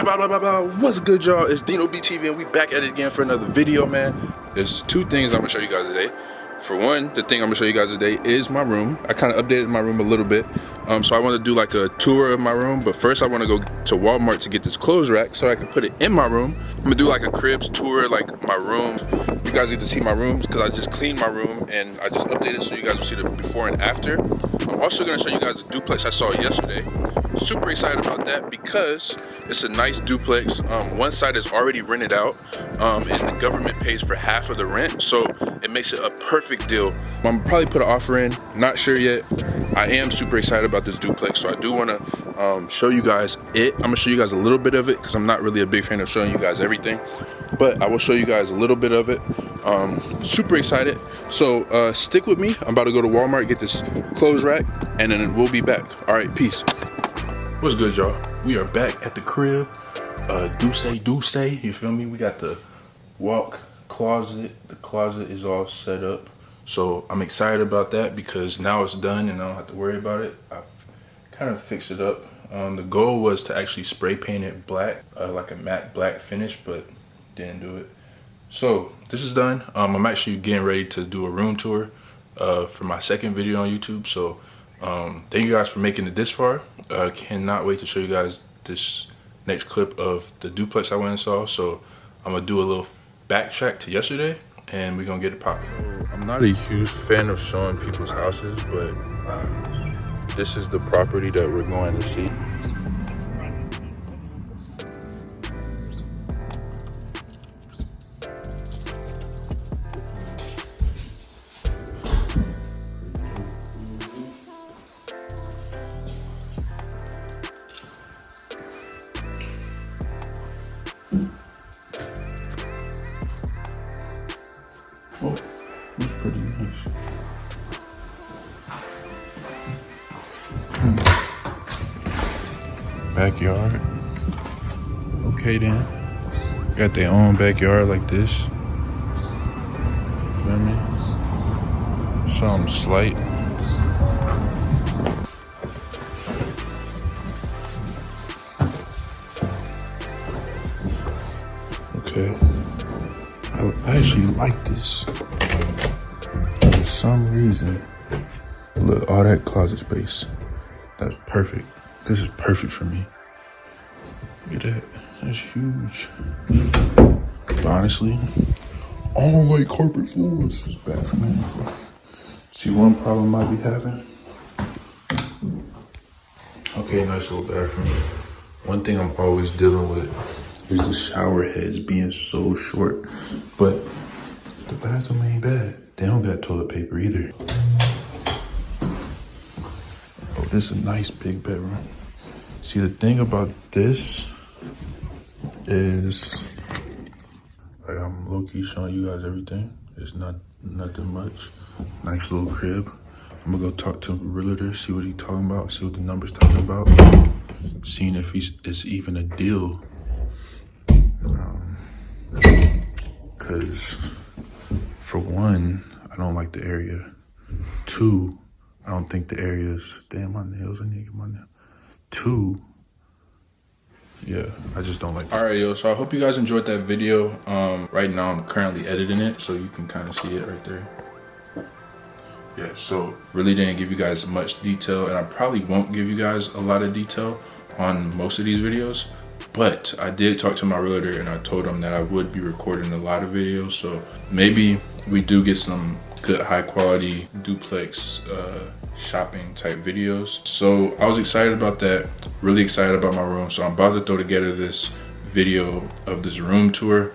blah, blah, blah, blah. What's good, y'all? It's Dino BTV, and we back at it again for another video, man. There's two things I'm gonna show you guys today. For one, the thing I'm gonna show you guys today is my room. I kind of updated my room a little bit. So I want to do like a tour of my room, but first I want to go to Walmart to get this clothes rack so I can put it in my room. I'm gonna do like a cribs tour, like my room. You guys get to see my rooms because I just cleaned my room and I just updated so you guys will see the before and after. I'm also gonna show you guys the duplex I saw yesterday. Super excited about that because it's a nice duplex. One side is already rented out, and the government pays for half of the rent, so it makes it a perfect deal. I'm gonna probably put an offer in, not sure yet. I am super excited about this duplex, so I do want to show you guys it. I'm gonna show you guys a little bit of it because I'm not really a big fan of showing you guys everything, but I will show you guys a little bit of it. Super excited, so stick with me. I'm about to go to Walmart, get this clothes rack, and then we'll be back. All right, peace. What's good, y'all? We are back at the crib. Deuce, you feel me? We got the walk closet. The closet is all set up, so I'm excited about that because now it's done and I don't have to worry about it. I've kind of fixed it up. The goal was to actually spray paint it black, like a matte black finish, but didn't do it. So this is done. I'm actually getting ready to do a room tour for my second video on YouTube. So thank you guys for making it this far. Cannot wait to show you guys this next clip of the duplex I went and saw. So I'm gonna do a little backtrack to yesterday and we're gonna get it popping. So, I'm not a huge fan of showing people's houses, but this is the property that we're going to see. Oh, that's pretty nice. Backyard. Okay then. Got their own backyard like this. Feel me? Something slight. Okay. I actually like this. For some reason. Look, all that closet space. That's perfect. This is perfect for me. Look at that. That's huge. But honestly, I don't like carpet floors. It's bad for me. See one problem I be having? Okay, nice little bathroom. One thing I'm always dealing with is the shower heads being so short, but the bathroom ain't bad. They don't got toilet paper either. Oh, this is a nice big bedroom. See, the thing about this is, like, I'm low-key showing you guys everything. It's not nothing much. Nice little crib. I'm gonna go talk to a realtor, see what he's talking about, see what the numbers talking about, seeing if it's even a deal. Because for one, I don't like the area. Two, I don't think the area's, damn, my nails, I need to get my nails. Two, yeah, I just don't like it. All right, yo, so I hope you guys enjoyed that video. Right now I'm currently editing it, so you can kind of see it right there. Yeah, so really didn't give you guys much detail, and I probably won't give you guys a lot of detail on most of these videos. But I did talk to my realtor and I told him that I would be recording a lot of videos. So maybe we do get some good high quality duplex shopping type videos. So I was excited about that, really excited about my room. So I'm about to throw together this video of this room tour.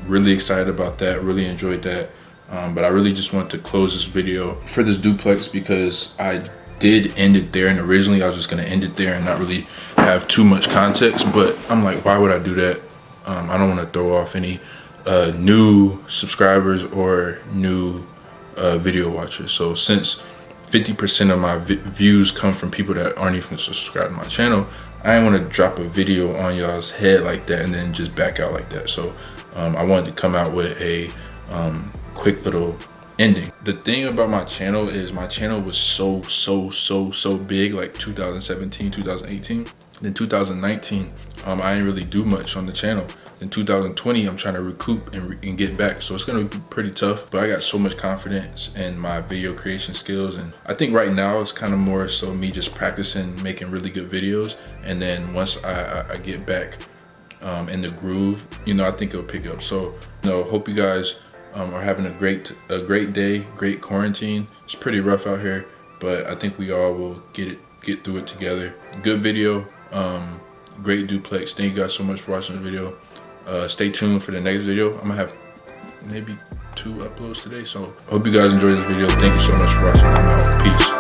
Really excited about that, really enjoyed that. But I really just want to close this video for this duplex because I did end it there, and originally I was just gonna end it there and not really have too much context, but I'm like, why would I do that? I don't want to throw off any new subscribers or new video watchers. So since 50% of my views come from people that aren't even subscribed to my channel, I didn't want to drop a video on y'all's head like that and then just back out like that. So I wanted to come out with a quick little ending. The thing about my channel is my channel was so big, like 2017, 2018. Then 2019, I didn't really do much on the channel. In 2020, I'm trying to recoup and get back, so it's gonna be pretty tough, but I got so much confidence in my video creation skills, and I think right now it's kind of more so me just practicing making really good videos, and then once I get back in the groove, you know, I think it'll pick up. So, you know, hope you guys are having a great day, great quarantine. It's pretty rough out here, but I think we all will get through it together. Good video, great duplex. Thank you guys so much for watching the video. Stay tuned for the next video. I'm gonna have maybe 2 uploads today, so I hope you guys enjoyed this video. Thank you so much for watching. I'm out. Peace.